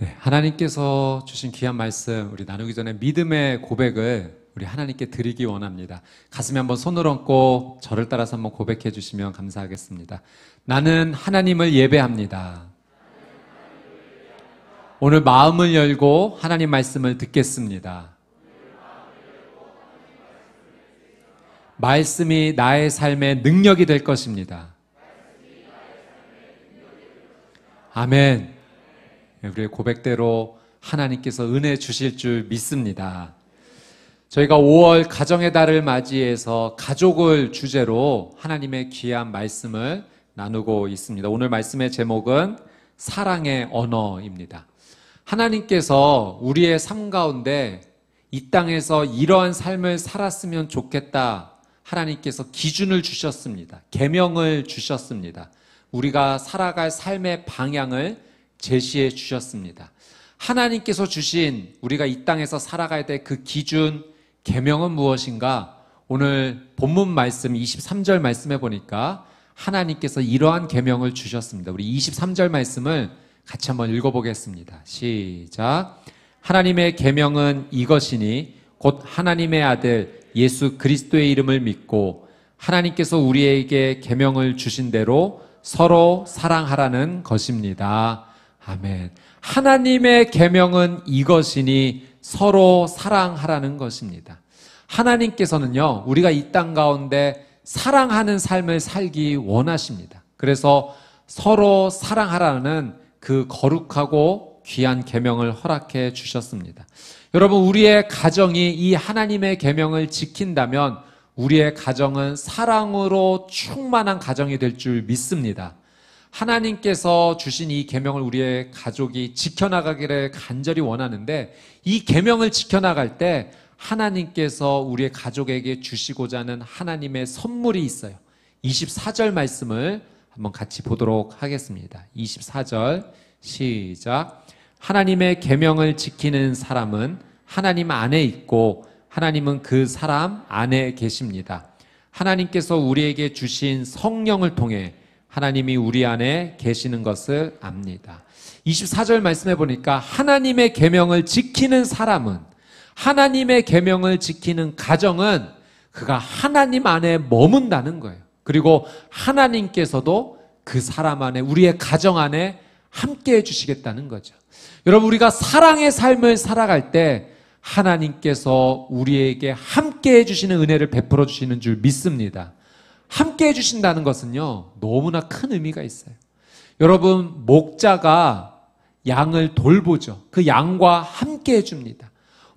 네, 하나님께서 주신 귀한 말씀 우리 나누기 전에 믿음의 고백을 우리 하나님께 드리기 원합니다. 가슴에 한번 손을 얹고 저를 따라서 한번 고백해 주시면 감사하겠습니다. 나는 하나님을 예배합니다. 오늘 마음을 열고 하나님 말씀을 듣겠습니다. 말씀이 나의 삶의 능력이 될 것입니다. 아멘. 우리의 고백대로 하나님께서 은혜 주실 줄 믿습니다. 저희가 5월 가정의 달을 맞이해서 가족을 주제로 하나님의 귀한 말씀을 나누고 있습니다. 오늘 말씀의 제목은 사랑의 언어입니다. 하나님께서 우리의 삶 가운데 이 땅에서 이러한 삶을 살았으면 좋겠다. 하나님께서 기준을 주셨습니다. 계명을 주셨습니다. 우리가 살아갈 삶의 방향을 제시해 주셨습니다. 하나님께서 주신 우리가 이 땅에서 살아가야 될 그 기준, 계명은 무엇인가? 오늘 본문 말씀 23절 말씀해 보니까 하나님께서 이러한 계명을 주셨습니다. 우리 23절 말씀을 같이 한번 읽어보겠습니다. 시작. 하나님의 계명은 이것이니 곧 하나님의 아들 예수 그리스도의 이름을 믿고 하나님께서 우리에게 계명을 주신 대로 서로 사랑하라는 것입니다. 아멘. 하나님의 계명은 이것이니 서로 사랑하라는 것입니다. 하나님께서는요, 우리가 이 땅 가운데 사랑하는 삶을 살기 원하십니다. 그래서 서로 사랑하라는 그 거룩하고 귀한 계명을 허락해 주셨습니다. 여러분, 우리의 가정이 이 하나님의 계명을 지킨다면 우리의 가정은 사랑으로 충만한 가정이 될 줄 믿습니다. 하나님께서 주신 이 계명을 우리의 가족이 지켜나가기를 간절히 원하는데 이 계명을 지켜나갈 때 하나님께서 우리의 가족에게 주시고자 하는 하나님의 선물이 있어요. 24절 말씀을 한번 같이 보도록 하겠습니다. 24절 시작. 하나님의 계명을 지키는 사람은 하나님 안에 있고 하나님은 그 사람 안에 계십니다. 하나님께서 우리에게 주신 성령을 통해 하나님이 우리 안에 계시는 것을 압니다. 24절 말씀해 보니까 하나님의 계명을 지키는 사람은, 하나님의 계명을 지키는 가정은 그가 하나님 안에 머문다는 거예요. 그리고 하나님께서도 그 사람 안에, 우리의 가정 안에 함께 해주시겠다는 거죠. 여러분, 우리가 사랑의 삶을 살아갈 때 하나님께서 우리에게 함께 해주시는 은혜를 베풀어 주시는 줄 믿습니다. 함께 해주신다는 것은요, 너무나 큰 의미가 있어요. 여러분, 목자가 양을 돌보죠. 그 양과 함께 해줍니다.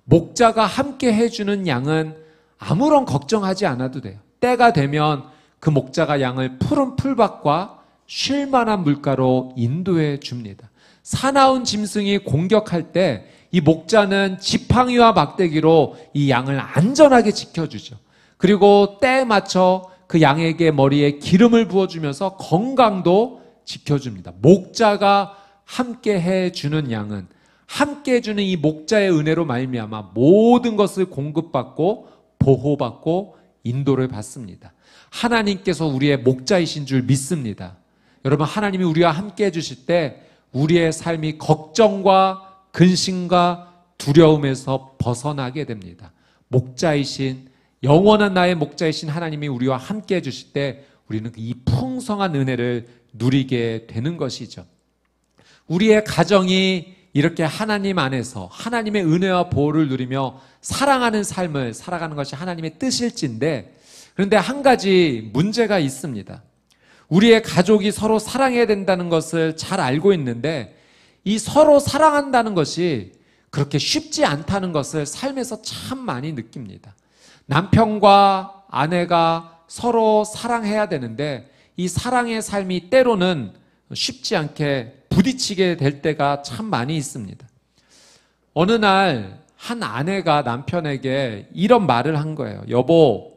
목자가 함께 해주는 양은 아무런 걱정하지 않아도 돼요. 때가 되면 그 목자가 양을 푸른 풀밭과 쉴만한 물가로 인도해 줍니다. 사나운 짐승이 공격할 때 이 목자는 지팡이와 막대기로 이 양을 안전하게 지켜주죠. 그리고 때에 맞춰 그 양에게 머리에 기름을 부어주면서 건강도 지켜줍니다. 목자가 함께 해주는 양은, 함께 해주는 이 목자의 은혜로 말미암아 모든 것을 공급받고 보호받고 인도를 받습니다. 하나님께서 우리의 목자이신 줄 믿습니다. 여러분, 하나님이 우리와 함께 해주실 때 우리의 삶이 걱정과 근심과 두려움에서 벗어나게 됩니다. 목자이신, 영원한 나의 목자이신 하나님이 우리와 함께 해주실 때 우리는 이 풍성한 은혜를 누리게 되는 것이죠. 우리의 가정이 이렇게 하나님 안에서 하나님의 은혜와 보호를 누리며 사랑하는 삶을 살아가는 것이 하나님의 뜻일진데, 그런데 한 가지 문제가 있습니다. 우리의 가족이 서로 사랑해야 된다는 것을 잘 알고 있는데 이 서로 사랑한다는 것이 그렇게 쉽지 않다는 것을 삶에서 참 많이 느낍니다. 남편과 아내가 서로 사랑해야 되는데 이 사랑의 삶이 때로는 쉽지 않게 부딪히게 될 때가 참 많이 있습니다. 어느 날 한 아내가 남편에게 이런 말을 한 거예요. 여보,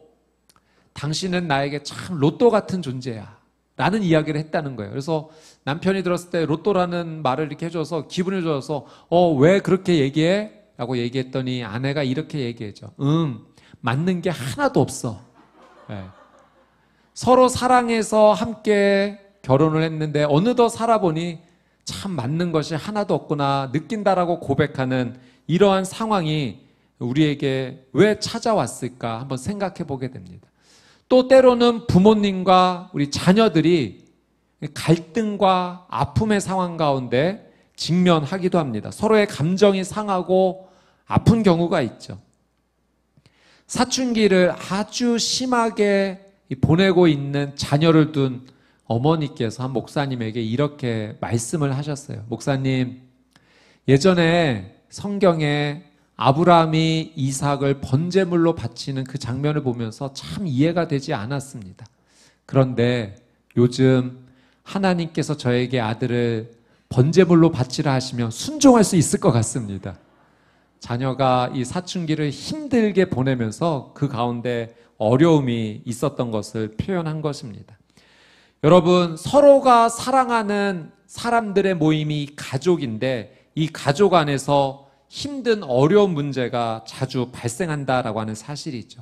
당신은 나에게 참 로또 같은 존재야 라는 이야기를 했다는 거예요. 그래서 남편이 들었을 때 로또라는 말을 이렇게 해줘서 기분이 좋아서 왜 그렇게 얘기해? 라고 얘기했더니 아내가 이렇게 얘기했죠. 맞는 게 하나도 없어. 네. 서로 사랑해서 함께 결혼을 했는데 어느덧 살아보니 참 맞는 것이 하나도 없구나 느낀다라고 고백하는 이러한 상황이 우리에게 왜 찾아왔을까 한번 생각해 보게 됩니다. 또 때로는 부모님과 우리 자녀들이 갈등과 아픔의 상황 가운데 직면하기도 합니다. 서로의 감정이 상하고 아픈 경우가 있죠. 사춘기를 아주 심하게 보내고 있는 자녀를 둔 어머니께서 한 목사님에게 이렇게 말씀을 하셨어요. 목사님, 예전에 성경에 아브라함이 이삭을 번제물로 바치는 그 장면을 보면서 참 이해가 되지 않았습니다. 그런데 요즘 하나님께서 저에게 아들을 번제물로 바치라 하시면 순종할 수 있을 것 같습니다. 자녀가 이 사춘기를 힘들게 보내면서 그 가운데 어려움이 있었던 것을 표현한 것입니다. 여러분, 서로가 사랑하는 사람들의 모임이 가족인데 이 가족 안에서 힘든 어려운 문제가 자주 발생한다라고 하는 사실이죠.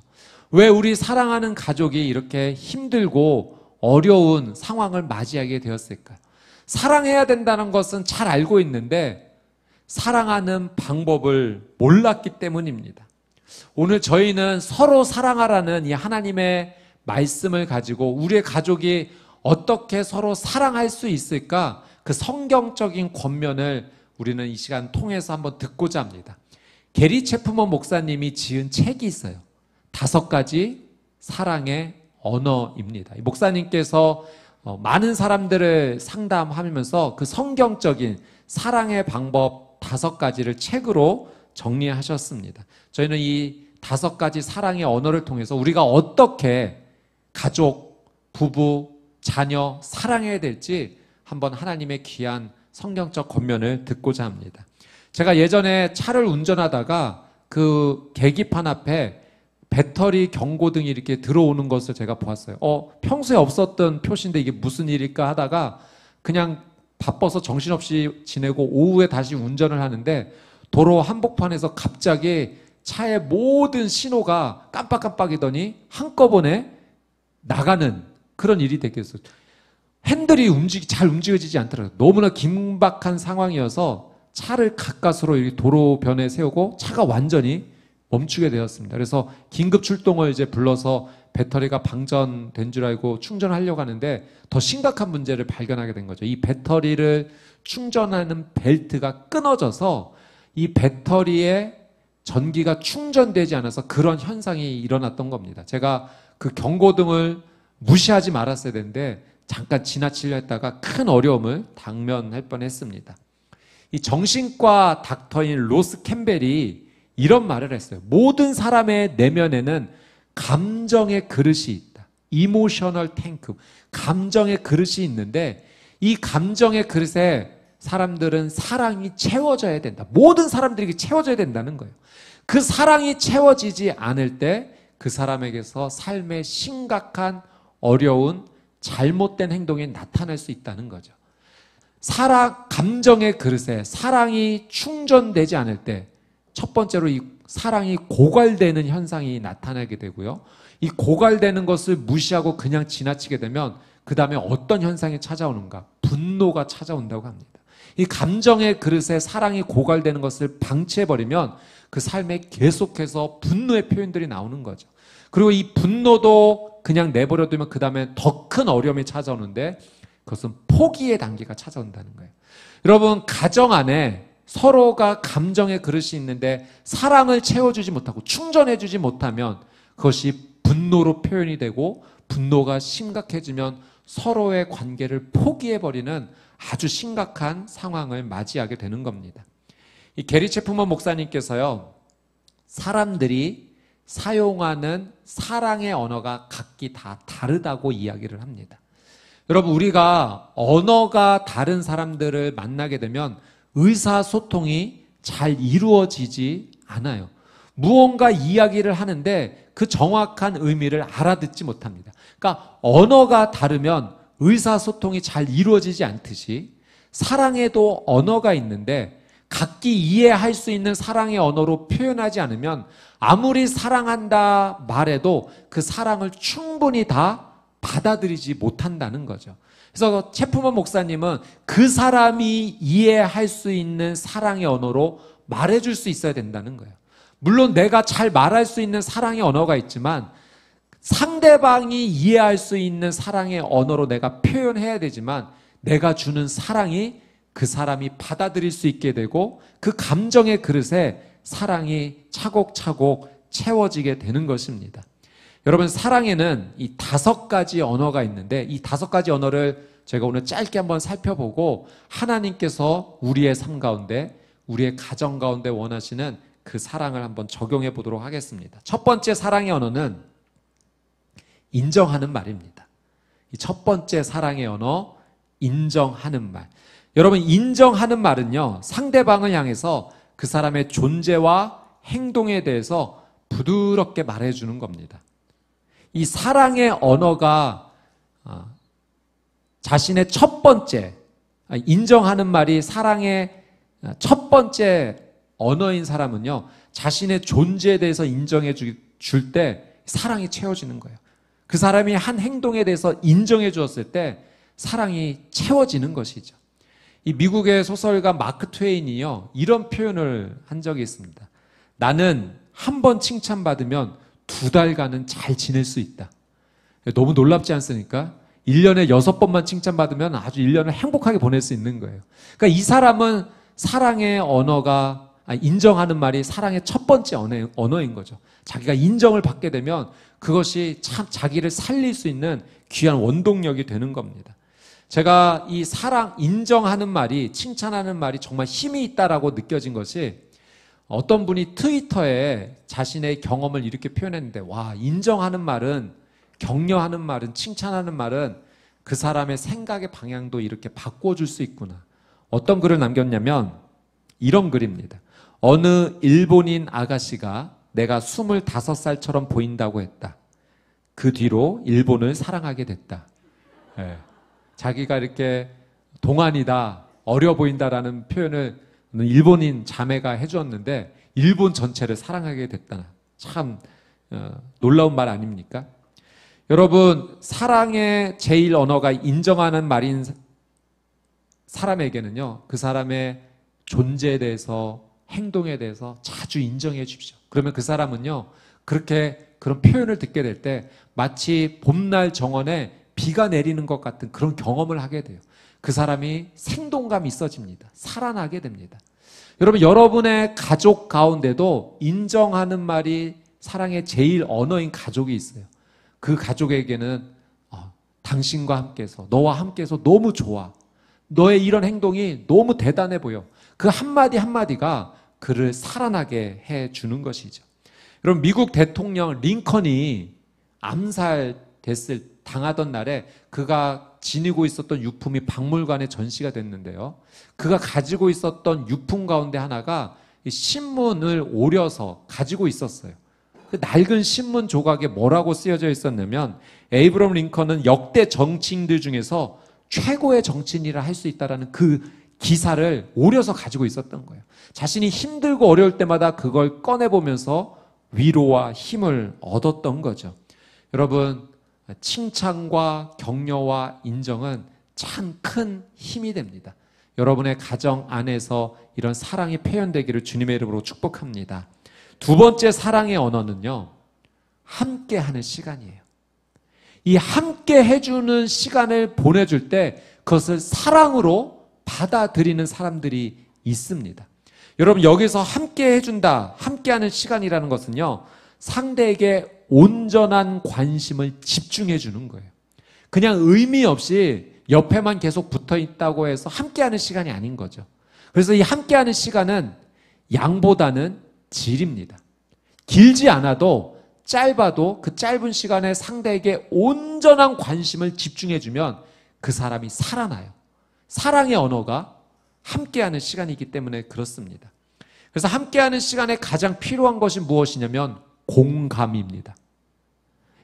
왜 우리 사랑하는 가족이 이렇게 힘들고 어려운 상황을 맞이하게 되었을까요? 사랑해야 된다는 것은 잘 알고 있는데 사랑하는 방법을 몰랐기 때문입니다. 오늘 저희는 서로 사랑하라는 이 하나님의 말씀을 가지고 우리의 가족이 어떻게 서로 사랑할 수 있을까? 그 성경적인 권면을 우리는 이 시간 통해서 한번 듣고자 합니다. 게리 체프먼 목사님이 지은 책이 있어요. 5가지 사랑의 언어입니다. 이 목사님께서 많은 사람들을 상담하면서 그 성경적인 사랑의 방법 5가지를 책으로 정리하셨습니다. 저희는 이 5가지 사랑의 언어를 통해서 우리가 어떻게 가족, 부부, 자녀 사랑해야 될지 한번 하나님의 귀한 성경적 권면을 듣고자 합니다. 제가 예전에 차를 운전하다가 그 계기판 앞에 배터리 경고등이 이렇게 들어오는 것을 제가 보았어요. 평소에 없었던 표시인데 이게 무슨 일일까 하다가 그냥 바빠서 정신없이 지내고 오후에 다시 운전을 하는데 도로 한복판에서 갑자기 차의 모든 신호가 깜빡깜빡이더니 한꺼번에 나가는 그런 일이 되겠어요. 핸들이 잘 움직여지지 않더라고요. 너무나 긴박한 상황이어서 차를 가까스로 도로변에 세우고 차가 완전히 멈추게 되었습니다. 그래서 긴급 출동을 이제 불러서 배터리가 방전된 줄 알고 충전하려고 하는데 더 심각한 문제를 발견하게 된 거죠. 이 배터리를 충전하는 벨트가 끊어져서 이 배터리에 전기가 충전되지 않아서 그런 현상이 일어났던 겁니다. 제가 그 경고등을 무시하지 말았어야 되는데 잠깐 지나치려 했다가 큰 어려움을 당면할 뻔했습니다. 이 정신과 닥터인 로스 캠벨이 이런 말을 했어요. 모든 사람의 내면에는 감정의 그릇이 있다. 이모셔널 탱크. 감정의 그릇이 있는데 이 감정의 그릇에 사람들은 사랑이 채워져야 된다. 모든 사람들에게 채워져야 된다는 거예요. 그 사랑이 채워지지 않을 때 그 사람에게서 삶의 심각한 어려운 잘못된 행동이 나타날 수 있다는 거죠. 감정의 그릇에 사랑이 충전되지 않을 때 첫 번째로 이 사랑이 고갈되는 현상이 나타나게 되고요. 이 고갈되는 것을 무시하고 그냥 지나치게 되면 그 다음에 어떤 현상이 찾아오는가? 분노가 찾아온다고 합니다. 이 감정의 그릇에 사랑이 고갈되는 것을 방치해버리면 그 삶에 계속해서 분노의 표현들이 나오는 거죠. 그리고 이 분노도 그냥 내버려두면 그 다음에 더 큰 어려움이 찾아오는데 그것은 포기의 단계가 찾아온다는 거예요. 여러분, 가정 안에 서로가 감정의 그릇이 있는데 사랑을 채워주지 못하고 충전해주지 못하면 그것이 분노로 표현이 되고 분노가 심각해지면 서로의 관계를 포기해버리는 아주 심각한 상황을 맞이하게 되는 겁니다. 이 게리 체프먼 목사님께서요, 사람들이 사용하는 사랑의 언어가 각기 다 다르다고 이야기를 합니다. 여러분, 우리가 언어가 다른 사람들을 만나게 되면 의사소통이 잘 이루어지지 않아요. 무언가 이야기를 하는데 그 정확한 의미를 알아듣지 못합니다. 그러니까 언어가 다르면 의사소통이 잘 이루어지지 않듯이 사랑에도 언어가 있는데 각기 이해할 수 있는 사랑의 언어로 표현하지 않으면 아무리 사랑한다 말해도 그 사랑을 충분히 다 받아들이지 못한다는 거죠. 그래서 체프먼 목사님은 그 사람이 이해할 수 있는 사랑의 언어로 말해줄 수 있어야 된다는 거예요. 물론 내가 잘 말할 수 있는 사랑의 언어가 있지만 상대방이 이해할 수 있는 사랑의 언어로 내가 표현해야 되지만 내가 주는 사랑이 그 사람이 받아들일 수 있게 되고 그 감정의 그릇에 사랑이 차곡차곡 채워지게 되는 것입니다. 여러분, 사랑에는 이 5가지 언어가 있는데 이 5가지 언어를 제가 오늘 짧게 한번 살펴보고 하나님께서 우리의 삶 가운데, 우리의 가정 가운데 원하시는 그 사랑을 한번 적용해 보도록 하겠습니다. 첫 번째 사랑의 언어는 인정하는 말입니다. 이 첫 번째 사랑의 언어, 인정하는 말. 여러분, 인정하는 말은요, 상대방을 향해서 그 사람의 존재와 행동에 대해서 부드럽게 말해주는 겁니다. 이 사랑의 언어가 자신의 첫 번째, 인정하는 말이 사랑의 첫 번째 언어인 사람은요, 자신의 존재에 대해서 인정해 줄 때 사랑이 채워지는 거예요. 그 사람이 한 행동에 대해서 인정해 주었을 때 사랑이 채워지는 것이죠. 이 미국의 소설가 마크 트웨인이요, 이런 표현을 한 적이 있습니다. 나는 한 번 칭찬받으면 2달간은 잘 지낼 수 있다. 너무 놀랍지 않습니까? 1년에 6번만 칭찬받으면 아주 1년을 행복하게 보낼 수 있는 거예요. 그러니까 이 사람은 사랑의 언어가, 인정하는 말이 사랑의 첫 번째 언어인 거죠. 자기가 인정을 받게 되면 그것이 참 자기를 살릴 수 있는 귀한 원동력이 되는 겁니다. 제가 이 사랑, 인정하는 말이, 칭찬하는 말이 정말 힘이 있다라고 느껴진 것이 어떤 분이 트위터에 자신의 경험을 이렇게 표현했는데, 와, 인정하는 말은, 격려하는 말은, 칭찬하는 말은 그 사람의 생각의 방향도 이렇게 바꿔줄 수 있구나. 어떤 글을 남겼냐면 이런 글입니다. 어느 일본인 아가씨가 내가 25살처럼 보인다고 했다. 그 뒤로 일본을 사랑하게 됐다. 네. 자기가 이렇게 동안이다, 어려 보인다라는 표현을 일본인 자매가 해주었는데 일본 전체를 사랑하게 됐다. 참 놀라운 말 아닙니까? 여러분, 사랑의 제일 언어가 인정하는 말인 사람에게는요, 그 사람의 존재에 대해서, 행동에 대해서 자주 인정해 주십시오. 그러면 그 사람은요, 그런 표현을 듣게 될 때 마치 봄날 정원에 비가 내리는 것 같은 그런 경험을 하게 돼요. 그 사람이 생동감이 있어집니다. 살아나게 됩니다. 여러분, 여러분의 가족 가운데도 인정하는 말이 사랑의 제일 언어인 가족이 있어요. 그 가족에게는 당신과 함께해서, 너와 함께해서 너무 좋아. 너의 이런 행동이 너무 대단해 보여. 그 한마디 한마디가 그를 살아나게 해주는 것이죠. 여러분, 미국 대통령 링컨이 당하던 날에 그가 지니고 있었던 유품이 박물관에 전시가 됐는데요. 그가 가지고 있었던 유품 가운데 하나가 신문을 오려서 가지고 있었어요. 그 낡은 신문 조각에 뭐라고 쓰여져 있었냐면, 에이브럼 링컨은 역대 정치인들 중에서 최고의 정치인이라 할 수 있다라는 그 기사를 오려서 가지고 있었던 거예요. 자신이 힘들고 어려울 때마다 그걸 꺼내보면서 위로와 힘을 얻었던 거죠. 여러분, 칭찬과 격려와 인정은 참 큰 힘이 됩니다. 여러분의 가정 안에서 이런 사랑이 표현되기를 주님의 이름으로 축복합니다. 두 번째 사랑의 언어는요, 함께하는 시간이에요. 이 함께 해주는 시간을 보내줄 때 그것을 사랑으로 받아들이는 사람들이 있습니다. 여러분, 여기서 함께 해준다, 함께하는 시간이라는 것은요, 상대에게 온전한 관심을 집중해 주는 거예요. 그냥 의미 없이 옆에만 계속 붙어 있다고 해서 함께하는 시간이 아닌 거죠. 그래서 이 함께하는 시간은 양보다는 질입니다. 길지 않아도, 짧아도 그 짧은 시간에 상대에게 온전한 관심을 집중해 주면 그 사람이 살아나요. 사랑의 언어가 함께하는 시간이기 때문에 그렇습니다. 그래서 함께하는 시간에 가장 필요한 것이 무엇이냐면 공감입니다.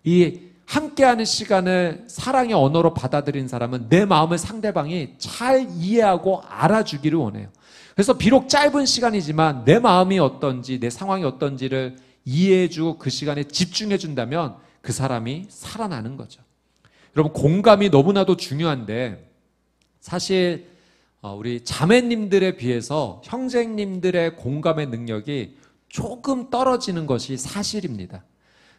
이 함께하는 시간을 사랑의 언어로 받아들인 사람은 내 마음을 상대방이 잘 이해하고 알아주기를 원해요. 그래서 비록 짧은 시간이지만 내 마음이 어떤지, 내 상황이 어떤지를 이해해주고 그 시간에 집중해준다면 그 사람이 살아나는 거죠. 여러분, 공감이 너무나도 중요한데 사실 우리 자매님들에 비해서 형제님들의 공감의 능력이 조금 떨어지는 것이 사실입니다.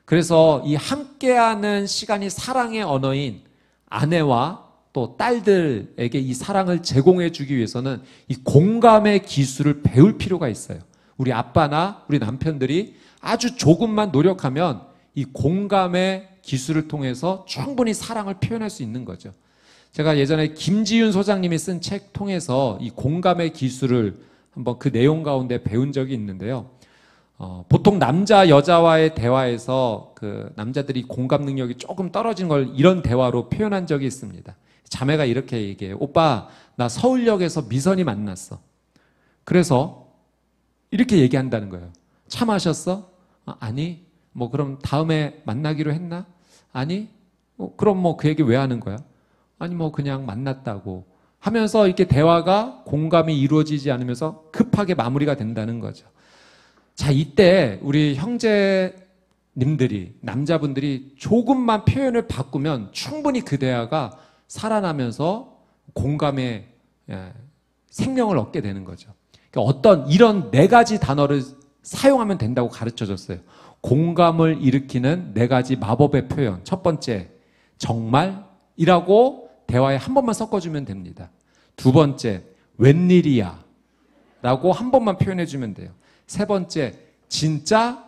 그래서 이 함께하는 시간이 사랑의 언어인 아내와 또 딸들에게 이 사랑을 제공해 주기 위해서는 이 공감의 기술을 배울 필요가 있어요. 우리 아빠나 우리 남편들이 아주 조금만 노력하면 이 공감의 기술을 통해서 충분히 사랑을 표현할 수 있는 거죠. 제가 예전에 김지윤 소장님이 쓴 책 통해서 이 공감의 기술을 한번 그 내용 가운데 배운 적이 있는데요. 보통 남자 여자와의 대화에서 그 남자들이 공감 능력이 조금 떨어진 걸 이런 대화로 표현한 적이 있습니다. 자매가 이렇게 얘기해요. 오빠, 나 서울역에서 미선이 만났어. 그래서 이렇게 얘기한다는 거예요. 차 마셨어? 아니. 뭐 그럼 다음에 만나기로 했나? 아니. 그럼 뭐 그 얘기 왜 하는 거야? 아니 뭐 그냥 만났다고 하면서 이렇게 대화가 공감이 이루어지지 않으면서 급하게 마무리가 된다는 거죠. 자, 이때 우리 형제님들이, 남자분들이 조금만 표현을 바꾸면 충분히 그 대화가 살아나면서 공감의 생명을 얻게 되는 거죠. 그러니까 어떤 이런 4가지 단어를 사용하면 된다고 가르쳐 줬어요. 공감을 일으키는 4가지 마법의 표현. 첫 번째, 정말이라고 대화에 한 번만 섞어주면 됩니다. 두 번째, 웬일이야 라고 한 번만 표현해 주면 돼요. 세 번째, 진짜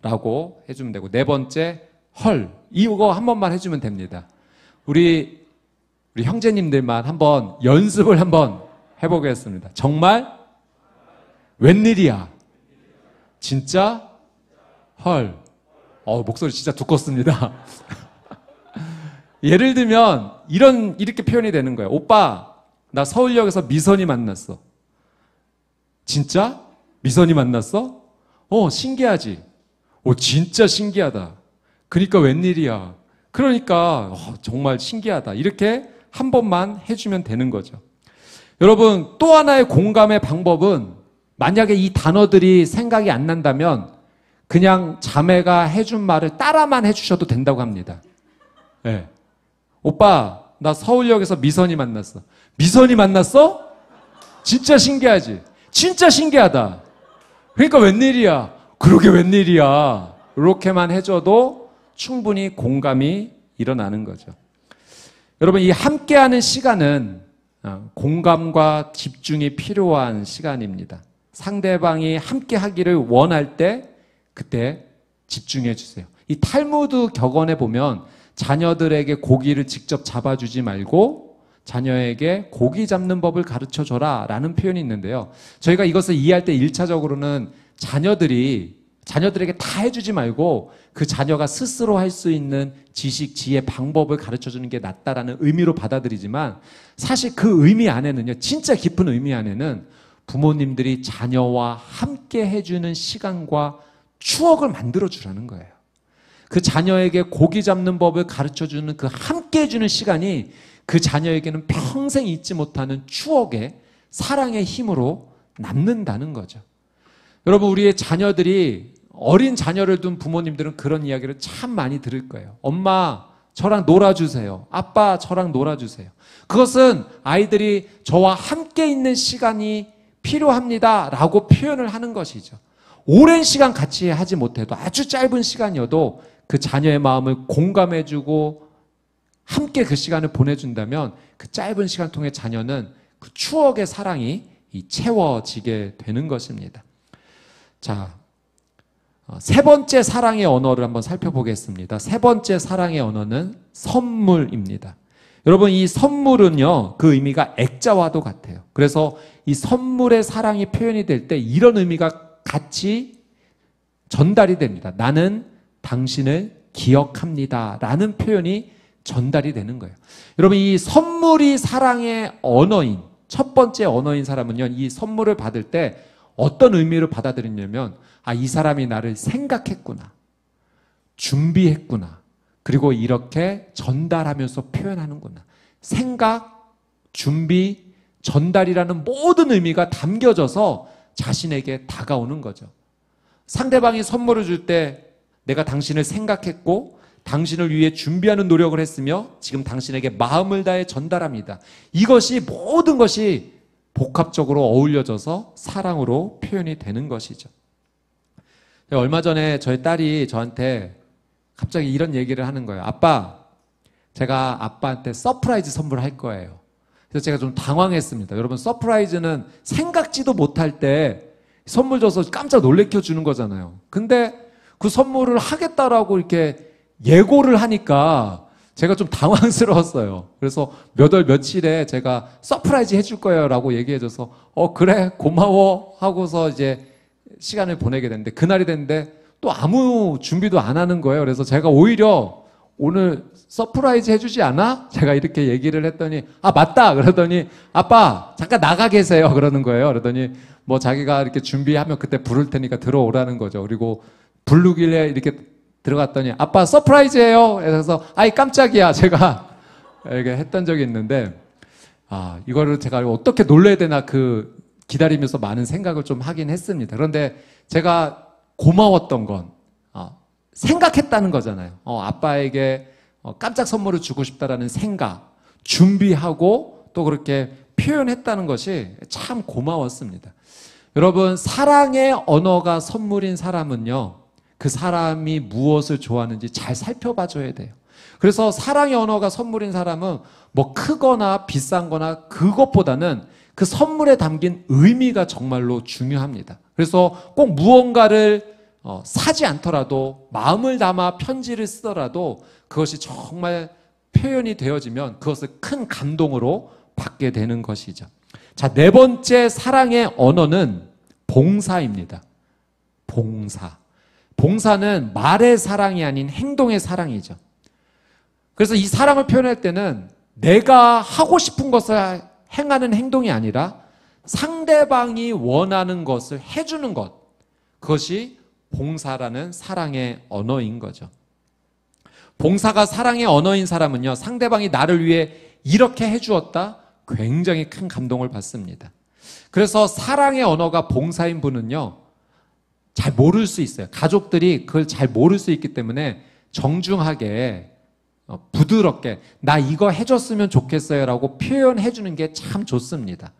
라고 해주면 되고, 네 번째, 헐, 이거 한 번만 해주면 됩니다. 우리 형제님들만 한번 연습을 한번 해보겠습니다. 정말, 웬일이야, 진짜, 헐. 목소리 진짜 두껍습니다. 예를 들면 이렇게 표현이 되는 거예요. 오빠, 나 서울역에서 미선이 만났어. 진짜? 미선이 만났어? 신기하지? 진짜 신기하다. 그러니까 웬일이야. 그러니까 정말 신기하다. 이렇게 한 번만 해주면 되는 거죠. 여러분, 또 하나의 공감의 방법은 만약에 이 단어들이 생각이 안 난다면 그냥 자매가 해준 말을 따라만 해주셔도 된다고 합니다. 네. 오빠, 나 서울역에서 미선이 만났어. 미선이 만났어? 진짜 신기하지? 진짜 신기하다. 그러니까 웬일이야. 그러게 웬일이야. 이렇게만 해줘도 충분히 공감이 일어나는 거죠. 여러분, 이 함께하는 시간은 공감과 집중이 필요한 시간입니다. 상대방이 함께하기를 원할 때 그때 집중해 주세요. 이 탈무드 격언에 보면 자녀들에게 고기를 직접 잡아주지 말고 자녀에게 고기 잡는 법을 가르쳐줘라 라는 표현이 있는데요. 저희가 이것을 이해할 때 1차적으로는 자녀들에게 다 해주지 말고 그 자녀가 스스로 할 수 있는 지식, 지혜, 방법을 가르쳐주는 게 낫다라는 의미로 받아들이지만 사실 그 의미 안에는요, 진짜 깊은 의미 안에는 부모님들이 자녀와 함께 해주는 시간과 추억을 만들어주라는 거예요. 그 자녀에게 고기 잡는 법을 가르쳐주는 그 함께 해주는 시간이 그 자녀에게는 평생 잊지 못하는 추억의 사랑의 힘으로 남는다는 거죠. 여러분, 우리의 자녀들이 어린 자녀를 둔 부모님들은 그런 이야기를 참 많이 들을 거예요. 엄마, 저랑 놀아주세요. 아빠, 저랑 놀아주세요. 그것은 아이들이 저와 함께 있는 시간이 필요합니다 라고 표현을 하는 것이죠. 오랜 시간 같이 하지 못해도 아주 짧은 시간이어도 그 자녀의 마음을 공감해주고 함께 그 시간을 보내준다면 그 짧은 시간 통해 자녀는 그 추억의 사랑이 채워지게 되는 것입니다. 자, 세 번째 사랑의 언어를 한번 살펴보겠습니다. 세 번째 사랑의 언어는 선물입니다. 여러분, 이 선물은요, 그 의미가 액자와도 같아요. 그래서 이 선물의 사랑이 표현이 될 때 이런 의미가 같이 전달이 됩니다. 나는 당신을 기억합니다 라는 표현이 전달이 되는 거예요. 여러분, 이 선물이 사랑의 언어인, 첫 번째 언어인 사람은요, 이 선물을 받을 때 어떤 의미로 받아들이냐면, 이 사람이 나를 생각했구나, 준비했구나, 그리고 이렇게 전달하면서 표현하는구나. 생각, 준비, 전달이라는 모든 의미가 담겨져서 자신에게 다가오는 거죠. 상대방이 선물을 줄 때 내가 당신을 생각했고 당신을 위해 준비하는 노력을 했으며 지금 당신에게 마음을 다해 전달합니다. 이것이 모든 것이 복합적으로 어울려져서 사랑으로 표현이 되는 것이죠. 얼마 전에 저희 딸이 저한테 갑자기 이런 얘기를 하는 거예요. 아빠, 제가 아빠한테 서프라이즈 선물할 거예요. 그래서 제가 좀 당황했습니다. 여러분, 서프라이즈는 생각지도 못할 때 선물 줘서 깜짝 놀래켜 주는 거잖아요. 근데 그 선물을 하겠다라고 이렇게 예고를 하니까 제가 좀 당황스러웠어요. 그래서 몇 월 며칠에 제가 서프라이즈 해줄 거예요 라고 얘기해줘서 그래 고마워 하고서 이제 시간을 보내게 됐는데, 그날이 됐는데 또 아무 준비도 안 하는 거예요. 그래서 제가 오히려 오늘 서프라이즈 해주지 않아? 제가 이렇게 얘기를 했더니 맞다 그러더니 아빠 잠깐 나가 계세요 그러는 거예요. 그러더니 뭐 자기가 이렇게 준비하면 그때 부를 테니까 들어오라는 거죠. 그리고 부르길래 이렇게 들어갔더니 아빠 서프라이즈예요. 그래서 아이 깜짝이야 제가 이렇게 했던 적이 있는데, 이거를 제가 어떻게 놀래야 되나 기다리면서 많은 생각을 좀 하긴 했습니다. 그런데 제가 고마웠던 건 생각했다는 거잖아요. 아빠에게 깜짝 선물을 주고 싶다라는 생각, 준비하고 또 그렇게 표현했다는 것이 참 고마웠습니다. 여러분, 사랑의 언어가 선물인 사람은요, 그 사람이 무엇을 좋아하는지 잘 살펴봐 줘야 돼요. 그래서 사랑의 언어가 선물인 사람은 뭐 크거나 비싼 거나 그것보다는 그 선물에 담긴 의미가 정말로 중요합니다. 그래서 꼭 무언가를 사지 않더라도 마음을 담아 편지를 쓰더라도 그것이 정말 표현이 되어지면 그것을 큰 감동으로 받게 되는 것이죠. 자, 네 번째 사랑의 언어는 봉사입니다. 봉사. 봉사는 말의 사랑이 아닌 행동의 사랑이죠. 그래서 이 사랑을 표현할 때는 내가 하고 싶은 것을 행하는 행동이 아니라 상대방이 원하는 것을 해주는 것, 그것이 봉사라는 사랑의 언어인 거죠. 봉사가 사랑의 언어인 사람은요, 상대방이 나를 위해 이렇게 해주었다, 굉장히 큰 감동을 받습니다. 그래서 사랑의 언어가 봉사인 분은요, 잘 모를 수 있어요. 가족들이 그걸 잘 모를 수 있기 때문에 정중하게 부드럽게 나 이거 해줬으면 좋겠어요 라고 표현해 주는 게 참 좋습니다.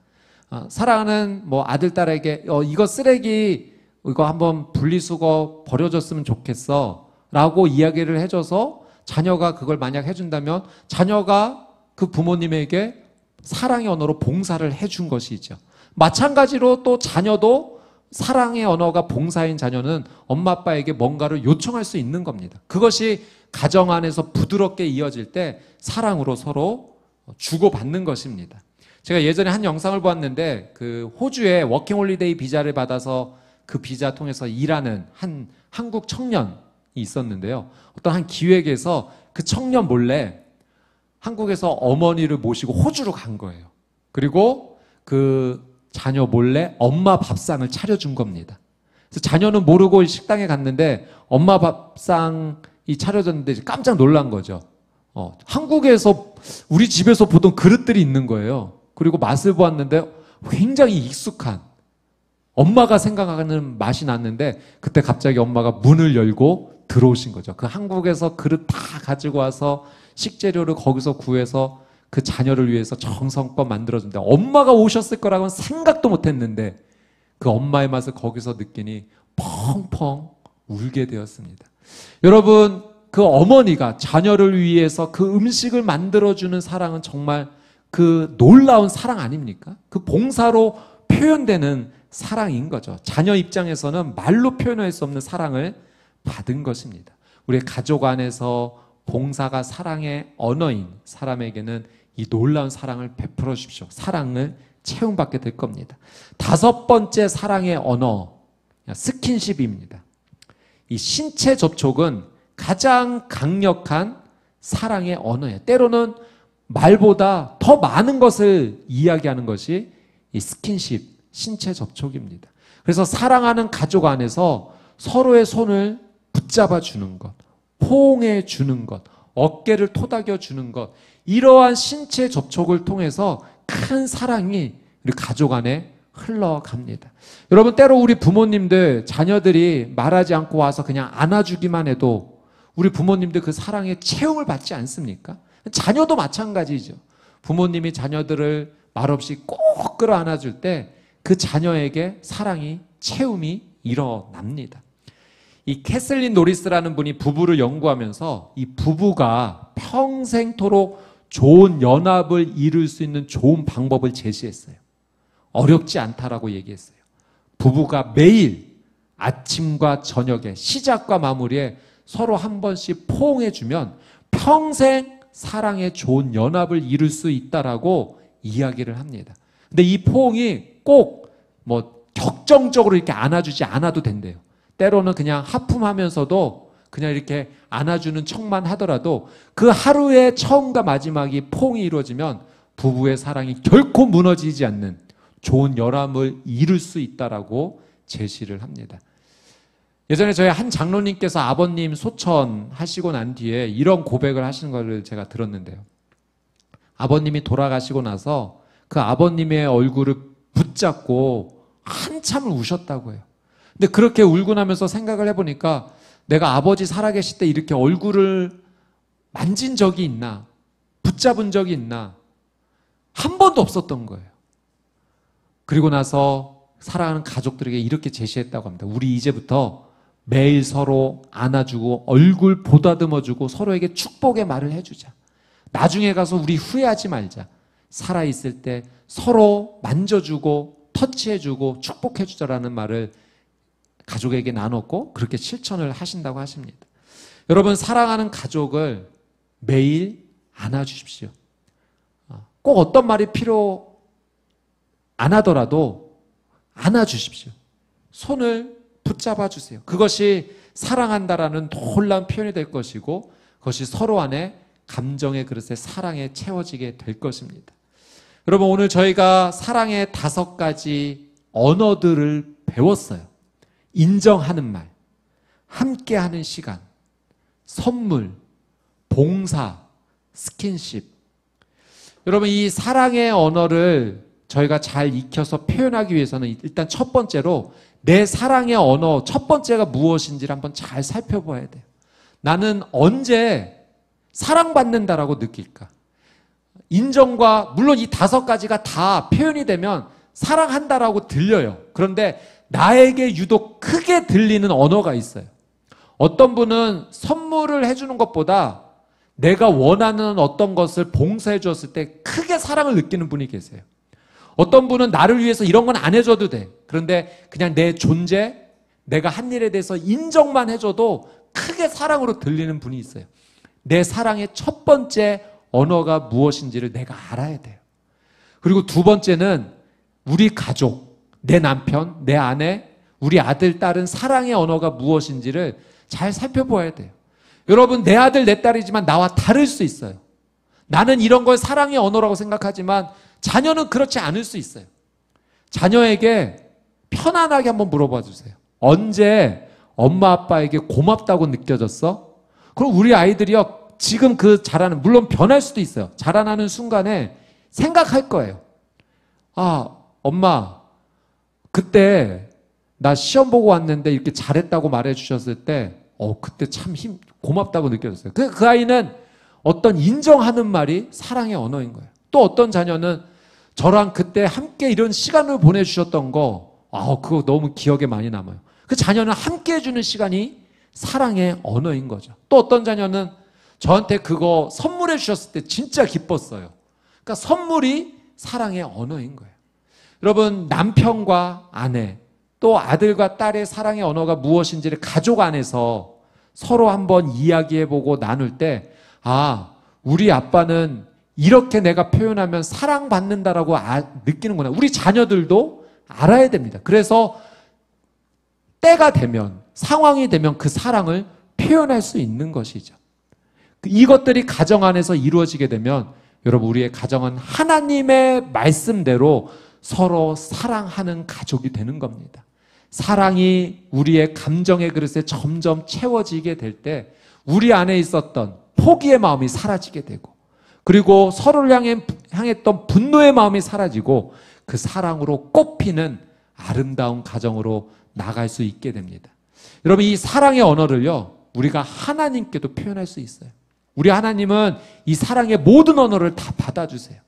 사랑하는 뭐 아들, 딸에게 이거 쓰레기 이거 한번 분리수거 버려줬으면 좋겠어 라고 이야기를 해줘서 자녀가 그걸 만약 해준다면 자녀가 그 부모님에게 사랑의 언어로 봉사를 해준 것이죠. 마찬가지로 또 자녀도 사랑의 언어가 봉사인 자녀는 엄마 아빠에게 뭔가를 요청할 수 있는 겁니다. 그것이 가정 안에서 부드럽게 이어질 때 사랑으로 서로 주고받는 것입니다. 제가 예전에 한 영상을 보았는데 그 호주에 워킹홀리데이 비자를 받아서 그 비자 통해서 일하는 한 한국 청년이 있었는데요. 어떤 한 기획에서 그 청년 몰래 한국에서 어머니를 모시고 호주로 간 거예요. 그리고 그 자녀 몰래 엄마 밥상을 차려준 겁니다. 그래서 자녀는 모르고 식당에 갔는데 엄마 밥상이 차려졌는데 깜짝 놀란 거죠. 한국에서 우리 집에서 보던 그릇들이 있는 거예요. 그리고 맛을 보았는데 굉장히 익숙한 엄마가 생각하는 맛이 났는데 그때 갑자기 엄마가 문을 열고 들어오신 거죠. 그 한국에서 그릇 다 가지고 와서 식재료를 거기서 구해서 그 자녀를 위해서 정성껏 만들어준다. 엄마가 오셨을 거라고는 생각도 못했는데 그 엄마의 맛을 거기서 느끼니 펑펑 울게 되었습니다. 여러분, 그 어머니가 자녀를 위해서 그 음식을 만들어주는 사랑은 정말 그 놀라운 사랑 아닙니까? 그 봉사로 표현되는 사랑인 거죠. 자녀 입장에서는 말로 표현할 수 없는 사랑을 받은 것입니다. 우리 가족 안에서 봉사가 사랑의 언어인 사람에게는 이 놀라운 사랑을 베풀어 주십시오. 사랑을 체험받게 될 겁니다. 다섯 번째 사랑의 언어, 스킨십입니다. 이 신체 접촉은 가장 강력한 사랑의 언어예요. 때로는 말보다 더 많은 것을 이야기하는 것이 이 스킨십, 신체 접촉입니다. 그래서 사랑하는 가족 안에서 서로의 손을 붙잡아 주는 것, 포옹해 주는 것, 어깨를 토닥여 주는 것, 이러한 신체 접촉을 통해서 큰 사랑이 우리 가족 안에 흘러갑니다. 여러분, 때로 우리 부모님들, 자녀들이 말하지 않고 와서 그냥 안아주기만 해도 우리 부모님들 그 사랑의 체험을 받지 않습니까? 자녀도 마찬가지죠. 부모님이 자녀들을 말없이 꼭 끌어안아줄 때 그 자녀에게 사랑이, 체험이 일어납니다. 이 캐슬린 노리스라는 분이 부부를 연구하면서 이 부부가 평생토록 좋은 연합을 이룰 수 있는 좋은 방법을 제시했어요. 어렵지 않다라고 얘기했어요. 부부가 매일 아침과 저녁에 시작과 마무리에 서로 한 번씩 포옹해주면 평생 사랑의 좋은 연합을 이룰 수 있다라고 이야기를 합니다. 근데 이 포옹이 꼭 뭐 격정적으로 이렇게 안아주지 않아도 된대요. 때로는 그냥 하품하면서도 그냥 이렇게 안아주는 척만 하더라도 그 하루의 처음과 마지막이 포옹이 이루어지면 부부의 사랑이 결코 무너지지 않는 좋은 연합을 이룰 수 있다라고 제시를 합니다. 예전에 저희 한 장로님께서 아버님 소천하시고 난 뒤에 이런 고백을 하시는 것을 제가 들었는데요. 아버님이 돌아가시고 나서 그 아버님의 얼굴을 붙잡고 한참을 우셨다고 해요. 근데 그렇게 울고 나면서 생각을 해보니까 내가 아버지 살아계실 때 이렇게 얼굴을 만진 적이 있나? 붙잡은 적이 있나? 한 번도 없었던 거예요. 그리고 나서 사랑하는 가족들에게 이렇게 제시했다고 합니다. 우리 이제부터 매일 서로 안아주고 얼굴 보다듬어주고 서로에게 축복의 말을 해주자. 나중에 가서 우리 후회하지 말자. 살아있을 때 서로 만져주고 터치해주고 축복해주자라는 말을 가족에게 나눴고 그렇게 실천을 하신다고 하십니다. 여러분, 사랑하는 가족을 매일 안아주십시오. 꼭 어떤 말이 필요 안 하더라도 안아주십시오. 손을 붙잡아 주세요. 그것이 사랑한다라는 놀라운 표현이 될 것이고 그것이 서로 안에 감정의 그릇에 사랑에 채워지게 될 것입니다. 여러분, 오늘 저희가 사랑의 5가지 언어들을 배웠어요. 인정하는 말, 함께하는 시간, 선물, 봉사, 스킨십. 여러분, 이 사랑의 언어를 저희가 잘 익혀서 표현하기 위해서는 일단 첫 번째로 내 사랑의 언어 첫 번째가 무엇인지를 한번 잘 살펴봐야 돼요. 나는 언제 사랑받는다라고 느낄까? 인정과 물론 이 5가지가 다 표현이 되면 사랑한다라고 들려요. 그런데 나에게 유독 크게 들리는 언어가 있어요. 어떤 분은 선물을 해주는 것보다 내가 원하는 어떤 것을 봉사해 주었을 때 크게 사랑을 느끼는 분이 계세요. 어떤 분은 나를 위해서 이런 건 안 해줘도 돼. 그런데 그냥 내 존재, 내가 한 일에 대해서 인정만 해줘도 크게 사랑으로 들리는 분이 있어요. 내 사랑의 첫 번째 언어가 무엇인지를 내가 알아야 돼요. 그리고 두 번째는 우리 가족, 내 남편, 내 아내, 우리 아들, 딸은 사랑의 언어가 무엇인지를 잘 살펴봐야 돼요. 여러분, 내 아들, 내 딸이지만 나와 다를 수 있어요. 나는 이런 걸 사랑의 언어라고 생각하지만 자녀는 그렇지 않을 수 있어요. 자녀에게 편안하게 한번 물어봐 주세요. 언제 엄마 아빠에게 고맙다고 느껴졌어? 그럼 우리 아이들이요, 지금 그 자라는, 물론 변할 수도 있어요. 자라나는 순간에 생각할 거예요. 아, 엄마, 그때 나 시험 보고 왔는데 이렇게 잘했다고 말해 주셨을 때 그때 참 고맙다고 느껴졌어요. 그 아이는 어떤 인정하는 말이 사랑의 언어인 거예요. 또 어떤 자녀는 저랑 그때 함께 이런 시간을 보내주셨던 거, 그거 너무 기억에 많이 남아요. 그 자녀는 함께 해주는 시간이 사랑의 언어인 거죠. 또 어떤 자녀는 저한테 그거 선물해 주셨을 때 진짜 기뻤어요. 그러니까 선물이 사랑의 언어인 거예요. 여러분, 남편과 아내, 또 아들과 딸의 사랑의 언어가 무엇인지를 가족 안에서 서로 한번 이야기해보고 나눌 때, 우리 아빠는 이렇게 내가 표현하면 사랑받는다라고 느끼는구나. 우리 자녀들도 알아야 됩니다. 그래서 때가 되면, 상황이 되면 그 사랑을 표현할 수 있는 것이죠. 이것들이 가정 안에서 이루어지게 되면 여러분, 우리의 가정은 하나님의 말씀대로 서로 사랑하는 가족이 되는 겁니다. 사랑이 우리의 감정의 그릇에 점점 채워지게 될 때 우리 안에 있었던 포기의 마음이 사라지게 되고, 그리고 서로를 향했던 분노의 마음이 사라지고 그 사랑으로 꽃피는 아름다운 가정으로 나갈 수 있게 됩니다. 여러분, 이 사랑의 언어를요, 우리가 하나님께도 표현할 수 있어요. 우리 하나님은 이 사랑의 모든 언어를 다 받아주세요.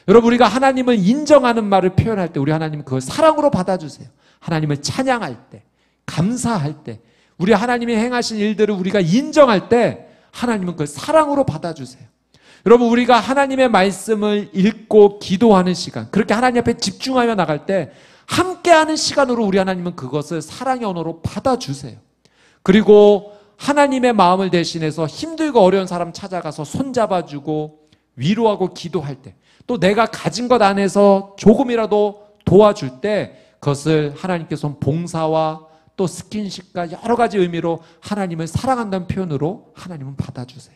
여러분, 우리가 하나님을 인정하는 말을 표현할 때 우리 하나님은 그걸 사랑으로 받아주세요. 하나님을 찬양할 때, 감사할 때, 우리 하나님이 행하신 일들을 우리가 인정할 때 하나님은 그걸 사랑으로 받아주세요. 여러분, 우리가 하나님의 말씀을 읽고 기도하는 시간, 그렇게 하나님 앞에 집중하며 나갈 때 함께하는 시간으로 우리 하나님은 그것을 사랑의 언어로 받아주세요. 그리고 하나님의 마음을 대신해서 힘들고 어려운 사람 찾아가서 손잡아주고 위로하고 기도할 때, 또 내가 가진 것 안에서 조금이라도 도와줄 때 그것을 하나님께서는 봉사와 또 스킨십과 여러 가지 의미로 하나님을 사랑한다는 표현으로 하나님은 받아주세요.